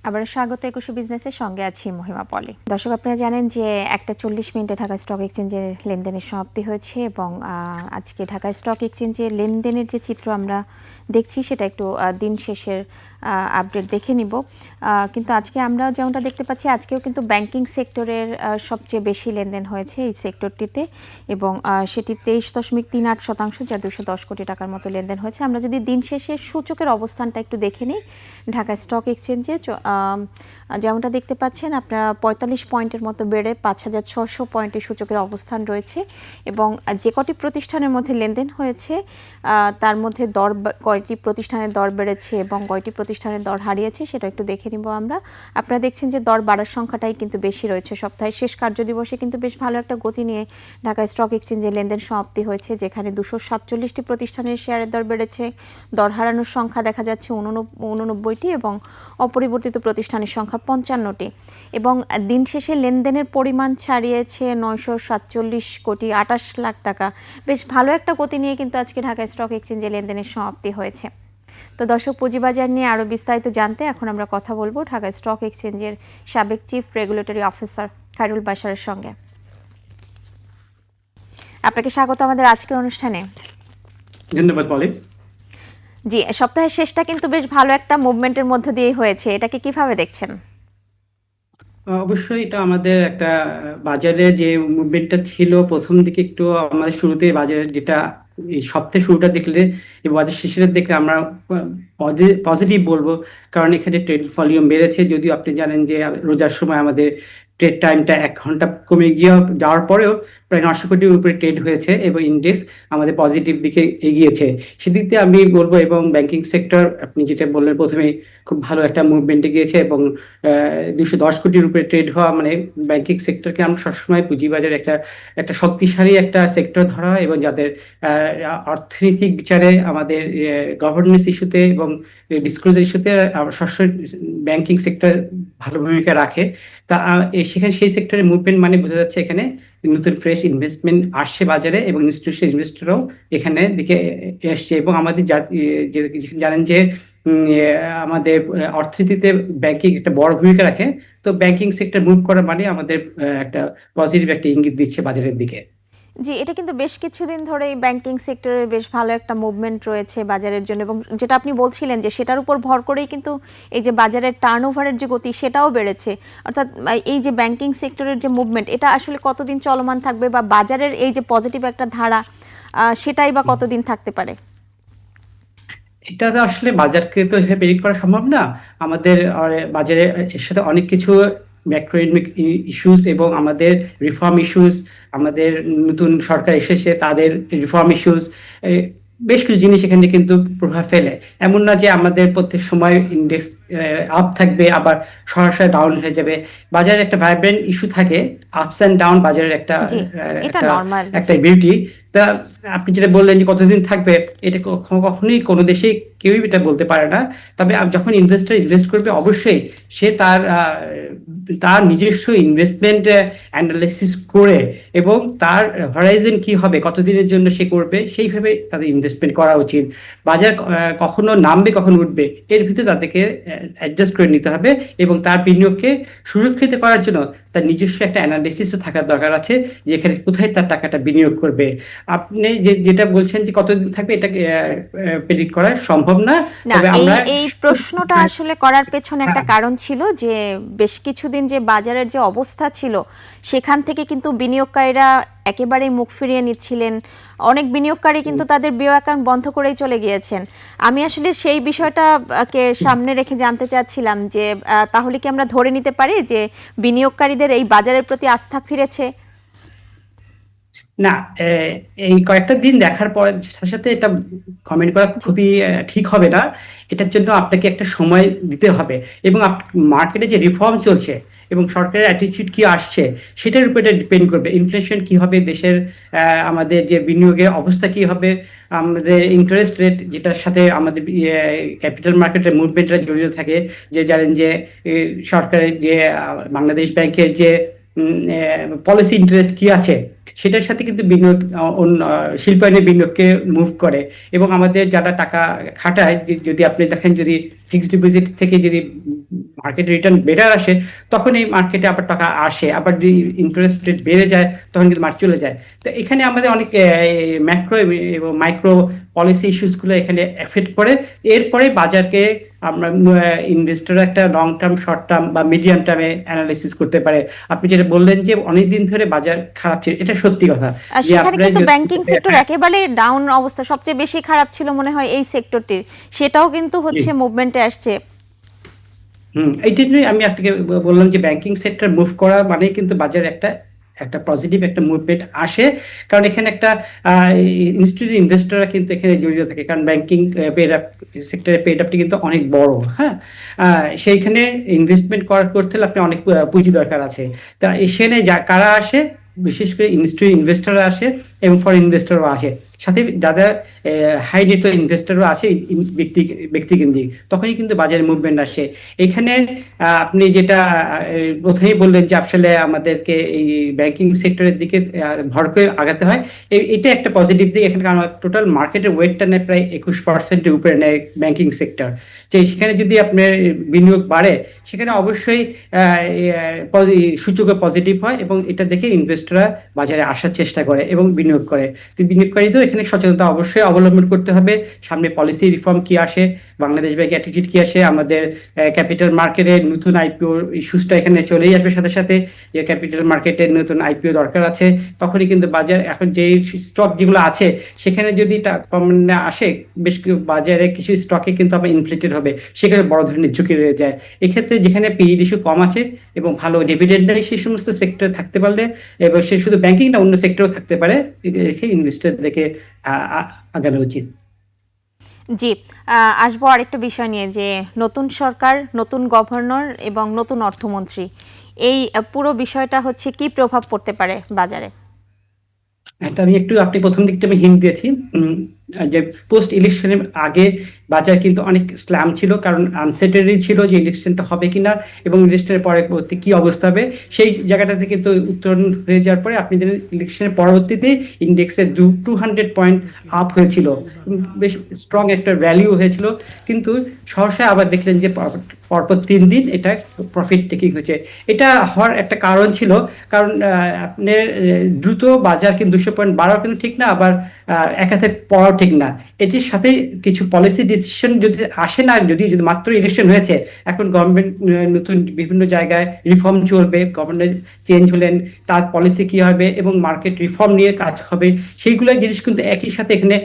আবার স্বাগত একুশে বিজনেসের সঙ্গে আছি মহিমা পলি। দর্শক, আপনারা জানেন যে 1:40 ঢাকা স্টক এক্সচেঞ্জের লেনদেনের সমাপ্তি হয়েছে এবং আজকে ঢাকা স্টক এক্সচেঞ্জের লেনদেনের যে চিত্র আমরা দেখছি সেটা একটু দিন শেষের আপডেট দেখে নিব। কিন্তু আজকে আমরা যেমনটা দেখতে পাচ্ছি, আজকেও কিন্তু ব্যাংকিং সেক্টরের সবচেয়ে বেশি লেনদেন হয়েছে এই সেক্টরটিতে এবং সেটি 23.38%, যা 210 কোটি টাকার মতো লেনদেন হয়েছে। আমরা যদি দিন শেষে সূচকের অবস্থানটা একটু দেখে নিই, ঢাকা স্টক এক্সচেঞ্জে যেমনটা দেখতে পাচ্ছেন আপনারা 45 পয়েন্টের মতো বেড়ে 5,600 পয়েন্টের সূচকের অবস্থান রয়েছে এবং যে কটি প্রতিষ্ঠানের মধ্যে লেনদেন হয়েছে তার মধ্যে কয়টি প্রতিষ্ঠানের দর বেড়েছে এবং কয়টি প্রতিষ্ঠানের দর হারিয়েছে সেটা একটু দেখে নিব আমরা। আপনারা দেখছেন যে দর বাড়ার সংখ্যাটাই কিন্তু বেশি রয়েছে। সপ্তাহের শেষ কার্যদিবসে কিন্তু বেশ ভালো একটা গতি নিয়ে ঢাকা স্টক এক্সচেঞ্জে লেনদেন সমাপ্তি হয়েছে, যেখানে 247টি প্রতিষ্ঠানের শেয়ারের দর বেড়েছে। দর হারানোর সংখ্যা দেখা যাচ্ছে 89টি এবং অপরিবর্তিত প্রতিষ্ঠানের সংখ্যা 55টি এবং দিন শেষে লেনদেনের পরিমাণ ছাড়িয়েছে 947 কোটি 28 লাখ টাকা। বেশ ভালো একটা গতি নিয়ে কিন্তু আজকে ঢাকা স্টক এক্সচেঞ্জে লেনদেনের সমাপ্তি হয়েছে। তো দর্শক, পুঁজিবাজার নিয়ে আরও বিস্তারিত জানতে এখন আমরা কথা বলবো ঢাকা স্টক এক্সচেঞ্জের সাবেক চিফ রেগুলেটরি অফিসার খায়রুল বাশারের সঙ্গে। আপনাকে স্বাগত আমাদের আজকের অনুষ্ঠানে। ধন্যবাদ পলি। জি, সপ্তাহের শেষটা কিন্তু বেশ ভালো একটা মুভমেন্টের মধ্য দিয়ে হয়েছে, এটাকে কিভাবে দেখছেন? অবশ্যই এটা আমাদের একটা বাজারে যে মুভমেন্টটা ছিল প্রথম দিকে, একটু আমাদের শুরুতে বাজারে যেটা এই সপ্তাহের শুরুটা দেখলে এবং বাজার শেষের দেখলে আমরা পজিটিভ বলবো, কারণ এখানে ট্রেড ভলিউম বেড়েছে। যদিও আপনি জানেন যে রোজার সময় আমাদের ট্রেড টাইমটা 1 ঘন্টা কমে যাওয়ার পরেও প্রায় 900 কোটির উপরে ট্রেড হয়েছে এবং ইন্ডেক্স আমাদের পজিটিভ দিকে এগিয়েছে। সেদিক দিয়ে আমি বলবো, এবং ব্যাংকিং সেক্টর আপনি যেটা বললেন প্রথমে, খুব ভালো একটা মুভমেন্টে গিয়েছে এবং 210 কোটির উপরে ট্রেড হওয়া মানে ব্যাংকিং সেক্টরকে আমরা সবসময় পুঁজিবাজারে একটা একটা শক্তিশালী একটা সেক্টর ধরা হয় এবং যাদের অর্থনৈতিক বিচারে আমাদের গভর্নেন্স ইস্যুতে এবং ডিসক্লোজার ইস্যুতে সবসময় ব্যাংকিং সেক্টর ভালো ভূমিকা রাখে। তা সেখানে সেই সেক্টরের মুভমেন্ট মানে বোঝা যাচ্ছে এখানে নতুন ফ্রেশ ইনভেস্টমেন্ট আসছে বাজারে এবং ইনস্টিটিউশনাল ইনভেস্টরও এখানে দিকে এসছে। এবং আমাদের জানেন যে আমাদের অর্থনীতিতে ব্যাংকিং একটা বড় ভূমিকা রাখে। তো ব্যাংকিং সেক্টর মুভ করা মানে আমাদের একটা পজিটিভ একটা ইঙ্গিত দিচ্ছে বাজারের দিকে। জি, এটা কিন্তু বেশ কিছুদিন ধরেই ব্যাংকিং সেক্টরের বেশ ভালো একটা মুভমেন্ট রয়েছে বাজারের জন্য এবং যেটা আপনি বলছিলেন যে সেটার উপর ভর করেই কিন্তু এই যে বাজারের টার্নওভারের যে গতি সেটাও বেড়েছে। অর্থাৎ এই যে ব্যাংকিং সেক্টরের যে মুভমেন্ট, এটা আসলে কতদিন চলমান থাকবে বা বাজারের এই যে পজিটিভ একটা ধারা সেটাই বা কতদিন থাকতে পারে? এটা তো আসলে বাজারকে তো এভাবে প্রেডিক্ট করা সম্ভব না। আমাদের বাজারে এর সাথে অনেক কিছু ম্যাক্রোইকোনমিক ইস্যুস এবং আমাদের রিফর্ম ইস্যুস, আমাদের নতুন সরকার এসেছে তাদের রিফর্ম ইস্যুস, বেশ কিছু জিনিস এখানে কিন্তু প্রভাব ফেলে। এমন না যে আমাদের প্রত্যেক সময় ইন্ডেক্স আপ থাকবে আবার সরাসরি ডাউন হয়ে যাবে। বাজারে একটা ভাইব্রেন্ট ইস্যু থাকে, আপস অ্যান্ড ডাউন বাজারের একটা জি, এটা একটা নরমাল। একটা বিউটি। তা আপনি যেটা বললেন যে কতদিন থাকবে, এটা কখনোই কোনো দেশে কেউই এটা বলতে পারে না। তবে যখন ইনভেস্টর ইনভেস্ট করবে অবশ্যই সে তার তার নিজস্ব ইনভেস্টমেন্ট অ্যানালাইসিস করে এবং তার হরাইজন কি হবে, কতদিনের জন্য সে করবে, সেইভাবে তাদের ইনভেস্টমেন্ট করা উচিত। বাজার কখনো নামবে কখনো উঠবে, এর ভিতরে তাদেরকে অ্যাডজাস্ট করে নিতে হবে এবং তার বিনিয়োগকে সুরক্ষিত করার জন্য তার নিজস্ব একটা অ্যানালাইসিসও থাকার দরকার আছে, যেখানে কোথায় তার টাকাটা বিনিয়োগ করবে। আপনি যেটা বলছেন যে কতদিন থাকবে, এটা প্রেডিক্ট করা সম্ভব না। না, তবে এই আমরা এই প্রশ্নটা আসলে করার পেছনে একটা কারণ ছিল যে বেশ কিছুদিন যে বাজারের যে অবস্থা ছিল সেখান থেকে কিন্তু বিনিয়োগকারীরা একেবারেই মুখ ফিরিয়ে নিচ্ছিলেন। অনেক বিনিয়োগকারী কিন্তু তাদের বিও অ্যাকাউন্ট বন্ধ করেই চলে গিয়েছেন। আমি আসলে সেই বিষয়টাকে সামনে রেখে জানতে চাচ্ছিলাম যে তাহলে কি আমরা ধরে নিতে পারি যে বিনিয়োগকারীদের এই বাজারের প্রতি আস্থা ফিরেছে? না, এই কয়েকটা দিন দেখার পর সাথে সাথে এটা কমেন্ট করা খুবই ঠিক হবে না। এটার জন্য আপনাকে একটা সময় দিতে হবে এবং মার্কেটে যে রিফর্ম চলছে এবং সরকারের অ্যাটিটিউড কি আসছে সেটার উপর এটা ডিপেন্ড করবে। ইনফ্লেশন কি হবে দেশের, আমাদের যে বিনিয়োগের অবস্থা কি হবে, আমাদের ইন্টারেস্ট রেট যেটার সাথে আমাদের ক্যাপিটাল মার্কেটের মুভমেন্টটা জড়িত থাকে। যে জানেন যে সরকারের যে বাংলাদেশ ব্যাংকের যে পলিসি ইন্টারেস্ট কি আছে, সেটার সাথে কিন্তু বিনিয়োগ শিল্পায়নের বিনিয়োগকে মুভ করে। এবং আমাদের যারা টাকা খাটায়, যদি আপনি দেখেন, যদি ফিক্সড ডিপোজিট থেকে যদি মার্কেট রিটার্ন বেটার আসে, তখন এই মার্কেটে আবার টাকা আসে। আবার যদি ইন্টারেস্ট রেট বেড়ে যায়, তখন কিন্তু মার্কেট চলে যায়। তো এখানে আমাদের অনেক ম্যাক্রো এবং মাইক্রো পলিসি ইস্যুস গুলো এখানে এফেক্ট করে। এরপরে বাজারকে আমরা ইনভেস্টর একটা লং টার্ম, শর্ট টার্ম বা মিডিয়াম টার্মে অ্যানালাইসিস করতে পারে। আপনি যেটা বললেন যে অনেকদিন ধরে বাজার খারাপ ছিল, এটা সত্যি কথা। আর যে সেখানে আপনার কিন্তু যদি ব্যাংকিং সেক্টর একেবারে ডাউন অবস্থা, সবচেয়ে বেশি খারাপ ছিল মনে হয় এই সেক্টরটির, সেটাও কিন্তু হচ্ছে মুভমেন্টে আসছে। এই জন্যই আমি আপনাকে বললাম যে ব্যাংকিং সেক্টর মুভ করা মানে কিন্তু বাজারে একটা একটা পজিটিভ একটা মুভমেন্ট আসে। কারণ এখানে একটা ইনস্টিটিউট ইনভেস্টররা কিন্তু এখানে জড়িত থাকে, কারণ ব্যাংকিং পেড আপ সেক্টরের পেড আপটি কিন্তু অনেক বড়। হ্যাঁ, সেইখানে ইনভেস্টমেন্ট করতে হলে আপনি অনেক পুঁজি দরকার আছে। তা এখানে কারা আসে? বিশেষ করে ইনস্টিটিউট ইনভেস্টররা আসে এবং ফরেন ইনভেস্টরও আসে, সাথে যাদের হাই নেট ইনভেস্টরও আছে ব্যক্তিকেন্দ্রিক। তখনই কিন্তু বাজারে মুভমেন্ট আসে। এখানে আপনি যেটা প্রথমেই বললেন যে আসলে আমাদেরকে এই ব্যাংকিং সেক্টরের দিকে ভর করে আগাতে হয়, এটা একটা পজিটিভ দিক। এখানে টোটাল মার্কেটের ওয়েটটা নেয় প্রায় 21% উপরে নেয় ব্যাংকিং সেক্টর। যে সেখানে যদি আপনার বিনিয়োগ বাড়ে, সেখানে অবশ্যই সূচকে পজিটিভ হয় এবং এটা দেখে ইনভেস্টররা বাজারে আসার চেষ্টা করে এবং বিনিয়োগ করে। তো বিনিয়োগকারীদের এখানে সচেতনতা অবশ্যই অবলম্বন করতে হবে। সামনে পলিসি রিফর্ম কি আসে, বাংলাদেশ ব্যাংক অ্যাটিটিউড কি আসে, আমাদের ক্যাপিটাল মার্কেটের নতুন আইপিও ইস্যুসটা এখানে চলেই আসবে সাথে সাথে। যে ক্যাপিটাল মার্কেটের নতুন আইপিও দরকার আছে, তখনই কিন্তু বাজার এখন যে স্টক যেগুলো আছে সেখানে যদি কমে আসে, বেশ কিছু বাজারে কিছু স্টকে কিন্তু আবার ইনফ্লেটেড হবে, সেখানে বড় ধরনের ঝুঁকি রয়ে যায়। এক্ষেত্রে যেখানে পি রেশিও কম আছে এবং ভালো ডিভিডেন্ড দেয়, সেই সমস্ত সেক্টর থাকতে পারলে, এবং সে শুধু ব্যাংকিং না, অন্য সেক্টরও থাকতে পারে, ইনভেস্টর দেখে আগানো উচিত। জি, আসবো আরেকটা বিষয় নিয়ে, যে নতুন সরকার, নতুন গভর্নর এবং নতুন অর্থমন্ত্রী, এই পুরো বিষয়টা হচ্ছে কি প্রভাব পড়তে পারে বাজারে? এটা আমি একটু, আপনি প্রথম দিকটা আমি হিন্ট দিয়েছি যে পোস্ট ইলেকশনের আগে বাজার কিন্তু অনেক স্ল্যাম ছিল, কারণ আনসার্টেনিটি ছিল যে ইলেকশনটা হবে কিনা এবং ইলেকশনের পরবর্তী কি অবস্থা হবে। সেই জায়গাটাতে কিন্তু উত্তরণ হয়ে যাওয়ার পরে আপনি জানেন ইলেকশনের পরবর্তীতে ইন্ডেক্সের 200 পয়েন্ট আপ হয়েছিল, বেশ স্ট্রং একটা ভ্যালিউ হয়েছিল। কিন্তু সহসা আবার দেখলেন যে পরপর 3 দিন এটা প্রফিট টেকিং হয়েছে। এটা হওয়ার একটা কারণ ছিল, কারণ আপনার দ্রুত বাজার কিন্তু 200 পয়েন্ট বাড়াও কিন্তু ঠিক না, আবার একাতে পড়াও ঠিক না। এটির সাথে কিছু পলিসি ডিসিশন যদি আসে না, যদি মাত্র ইলেকশন হয়েছে, এখন গভর্নমেন্ট নতুন বিভিন্ন জায়গায় রিফর্ম চলবে, গভর্নমেন্ট চেঞ্জ হলেন, তার পলিসি কি হবে এবং মার্কেট রিফর্ম নিয়ে কাজ হবে, সেইগুলো জিনিস কিন্তু একই সাথে এখানে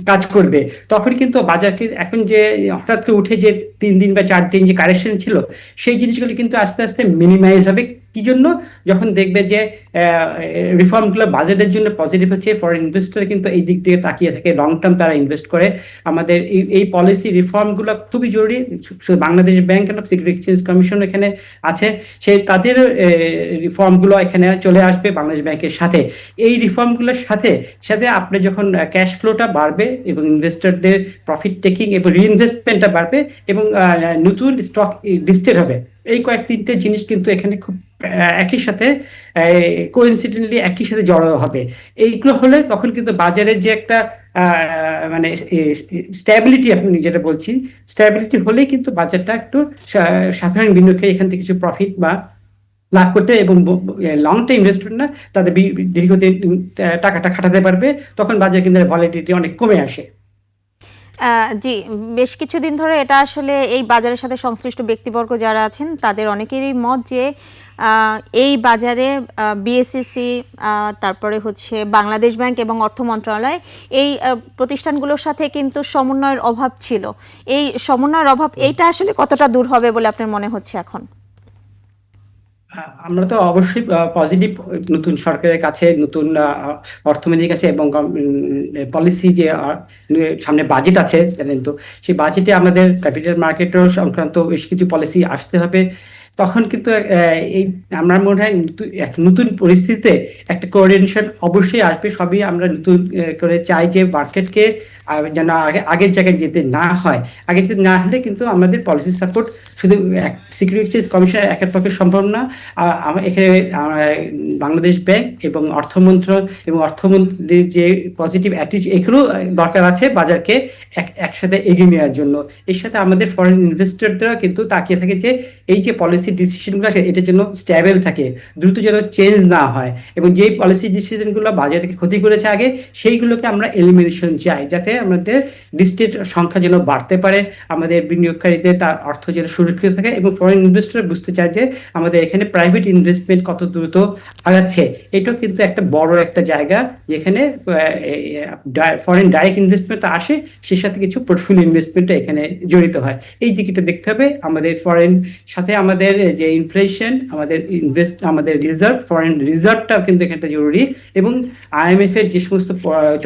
কাজ করবে। তখন কিন্তু বাজারকে এখন যে হঠাৎ করে উঠে যে 3 দিন বা 4 দিন যে কারেকশন ছিল, সেই জিনিসগুলো কিন্তু আস্তে আস্তে মিনিমাইজ হবে। কি জন্য? যখন দেখবে যে রিফর্মগুলো বাজেটের জন্য পজিটিভ হচ্ছে, ফরেন ইনভেস্টর কিন্তু এই দিক থেকে তাকিয়ে থাকে, লং টার্ম তারা ইনভেস্ট করে। আমাদের এই পলিসি রিফর্মগুলো খুবই জরুরি। Bangladesh bank and security exchange commission এখানে আছে, তাদের রিফর্মগুলো এখানে চলে আসবে বাংলাদেশ ব্যাংকের সাথে। এই রিফর্মগুলোর সাথে সাথে আপনি যখন ক্যাশ ফ্লোটা বাড়বে এবং ইনভেস্টরদের প্রফিট টেকিং এবং রিইনভেস্টমেন্টটা বাড়বে এবং নতুন স্টক লিস্টেড হবে, এই তিনটে জিনিস কিন্তু এখানে খুব একই সাথে কোইন্সিডেন্টলি একই সাথে জড়ো হবে। এইগুলো হলে তখন কিন্তু বাজারের যে একটা মানে স্ট্যাবিলিটি, আপনি যেটা বলছি, স্ট্যাবিলিটি হলেই কিন্তু বাজারটা একটু সাধারণ বিনিয়োগকারী এখান থেকে কিছু প্রফিট বা লাভ করতে এবং লং টাইম ইনভেস্টমেন্ট না, তাদের দীর্ঘদিন টাকাটা খাটাতে পারবে। তখন বাজার কিন্তু ভলিটিলিটি অনেক কমে আসে। জি, বেশ কিছুদিন ধরে এটা আসলে এই বাজারের সাথে সংশ্লিষ্ট ব্যক্তিবর্গ যারা আছেন তাদের অনেকেরই মত যে এই বাজারে বিএসইসি, তারপরে হচ্ছে বাংলাদেশ ব্যাংক এবং অর্থ মন্ত্রণালয়, এই প্রতিষ্ঠানগুলোর সাথে কিন্তু সমন্বয়ের অভাব ছিল। এই সমন্বয়ের অভাব, এইটা আসলে কতটা দূর হবে বলে আপনার মনে হচ্ছে এখন? আমরা তো অবশ্যই পজিটিভ নতুন সরকারের কাছে, নতুন অর্থমন্ত্রীর কাছে এবং পলিসি যে সামনে বাজেট আছে জানেন তো, সেই বাজেটে আমাদের ক্যাপিটাল মার্কেটের সংক্রান্ত বেশ কিছু পলিসি আসতে হবে। তখন কিন্তু এই আমার মনে হয় এক নতুন পরিস্থিতিতে একটা কোঅর্ডিনেশন অবশ্যই আসবে। সবই আমরা নতুন করে চাই যে মার্কেটকে যেন আগের জায়গায় যেতে না হয়। আগে যেতে না হলে কিন্তু আমাদের পলিসি সাপোর্ট শুধু সিকিউরিটি এক্সচেঞ্জ কমিশনের একের পক্ষে সম্ভব না। এখানে বাংলাদেশ ব্যাংক এবং অর্থমন্ত্রীর যে পজিটিভ অ্যাটিটিউড, এগুলো দরকার আছে বাজারকে একসাথে এগিয়ে নেওয়ার জন্য। এর সাথে আমাদের ফরেন ইনভেস্টররা কিন্তু তাকিয়ে থাকে যে এই যে পলিসি ডিসিশনগুলো আছে এটা যেন স্ট্যাবেল থাকে, দ্রুত যেন চেঞ্জ না হয়, এবং যেই পলিসি ডিসিশনগুলো বাজারকে ক্ষতি করেছে আগে সেইগুলোকে আমরা এলিমিনেশন চাই, যাতে আমাদের লিস্টের সংখ্যা যেন বাড়তে পারে, আমাদের বিনিয়োগকারীদের তার অর্থ যেন সুরক্ষিত থাকে, এবং ফরেন ইনভেস্টর বুঝতে চায় যে আমাদের এখানে প্রাইভেট ইনভেস্টমেন্ট কত দ্রুত আগাচ্ছে। এটাও কিন্তু একটা বড় একটা জায়গা যেখানে ফরেন ডাইরেক্ট ইনভেস্টমেন্ট আসে, সেই সাথে কিছু পোর্টফোলিও ইনভেস্টমেন্ট এখানে জড়িত হয়। এই দিকটা দেখতে হবে আমাদের। ফরেন সাথে আমাদের যে ইনফ্লেশন, আমাদের রিজার্ভ, ফরেন রিজার্ভটা কিন্তু এখানে জরুরি, এবং আইএমএফ এর যে সমস্ত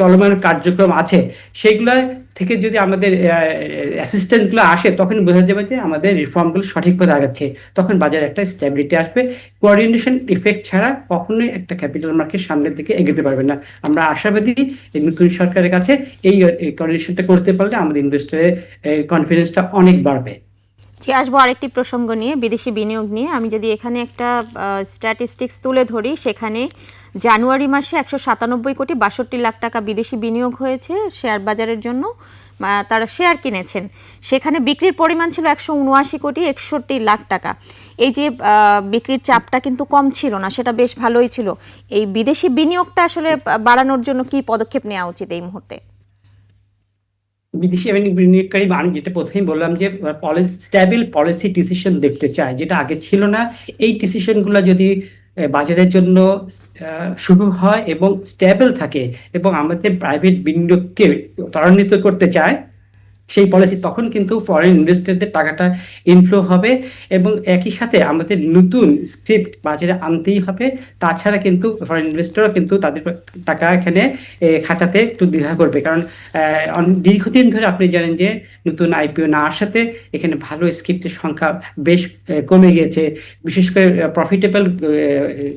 চলমান কার্যক্রম আছে সেগুলো থেকে যদি আমাদের অ্যাসিস্ট্যান্স গুলো আসে, তখন বোঝা যাবে যে আমাদের রিফর্মগুলো সঠিকভাবে আগাচ্ছে। তখন বাজারে একটা স্ট্যাবিলিটি আসবে। কোঅর্ডিনেশন ইফেক্ট ছাড়া কখনোই একটা ক্যাপিটাল মার্কেট সামনের দিকে এগোতে পারবে না। আমরা আশাবাদী এই নতুন সরকারের কাছে এই কোঅর্ডিনেশনটা করতে পারলে আমাদের ইনভেস্টরের কনফিডেন্সটা অনেক বাড়বে। জি, আসবো আরেকটি প্রসঙ্গ নিয়ে, বিদেশি বিনিয়োগ নিয়ে। আমি যদি এখানে একটা স্ট্যাটিস্টিক্স তুলে ধরি, সেখানে জানুয়ারি মাসে ১৯৭ কোটি ৬২ লাখ টাকা বিদেশি বিনিয়োগ হয়েছে শেয়ার বাজারের জন্য। তারা শেয়ার কিনেছেন, সেখানে বিক্রির পরিমাণ ছিল ১৭৯ কোটি ৬১ লাখ টাকা। এই যে বিক্রির চাপটা কিন্তু কম ছিল না, সেটা বেশ ভালোই ছিল। এই বিদেশি বিনিয়োগটা আসলে বাড়ানোর জন্য কি পদক্ষেপ নেওয়া উচিত এই মুহূর্তে? বিদেশি বিনিয়োগকারী, আমি যেটা প্রথমেই বললাম যে স্ট্যাবল পলিসি ডিসিশন দেখতে চায়, যেটা আগে ছিল না। এই ডিসিশনগুলো যদি বাজারের জন্য শুভ হয় এবং স্ট্যাবল থাকে, এবং আমাদের প্রাইভেট বিনিয়োগকে ত্বরান্বিত করতে চায় সেই পলিসি, তখন কিন্তু ফরেন ইনভেস্টরদের টাকাটা ইনফ্লো হবে, এবং একই সাথে আমাদের নতুন স্ক্রিপ্ট বাজারে আনতেই হবে। তাছাড়া কিন্তু ফরেন ইনভেস্টরও কিন্তু তাদের টাকা এখানে খাটাতে একটু দ্বিধা করবে, কারণ দীর্ঘদিন ধরে আপনি জানেন যে নতুন আইপিও না আসাতে এখানে ভালো স্ক্রিপ্টের সংখ্যা বেশ কমে গিয়েছে। বিশেষ করে প্রফিটেবল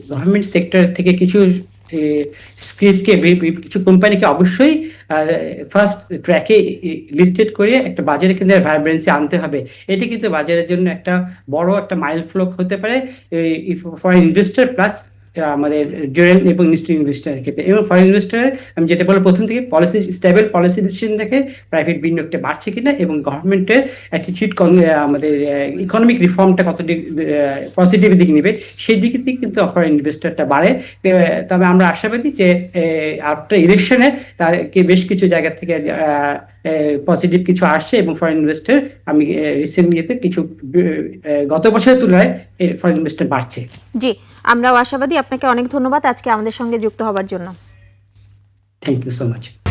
গভর্নমেন্ট সেক্টর থেকে কিছু স্ক্রিপ্টকে, কিছু কোম্পানিকে অবশ্যই ফার্স্ট ট্র্যাকে লিস্টেড করে একটা বাজারে কিন্তু ভাইব্রেন্সি আনতে হবে। এটা কিন্তু বাজারের জন্য একটা বড় একটা মাইল ফ্লক হতে পারে ফর ইনভেস্টর প্লাস আমাদের জেনারেল এবং ইনস্টিটিউশনাল ইনভেস্টরের ক্ষেত্রে। এবং ফরেন ইনভেস্টরের আমি যেটা বললাম প্রথম থেকে, স্টেবল পলিসি ডিসিশন দেখে প্রাইভেট বিনিয়োগটা বাড়ছে কিনা, এবং গভর্নমেন্টের অ্যাটিটিউড, আমাদের ইকোনমিক রিফর্মটা কত পজিটিভ দিকে নেবে, সেই দিকে থেকে কিন্তু ফরেন ইনভেস্টরটা বাড়ে। তবে আমরা আশাবাদী যে আফটার ইলেকশনে তাকে বেশ কিছু জায়গা থেকে পজিটিভ কিছু আসছে, এবং ফরেন ইনভেস্টর, আমি রিসেন্টলিতে কিছু গত বছরের তুলনায় ফরেন ইনভেস্টর বাড়ছে। জি, আমরাও আশাবাদী। আপনাকে অনেক ধন্যবাদ আজকে আমাদের সঙ্গে যুক্ত হবার জন্য। Thank you so much.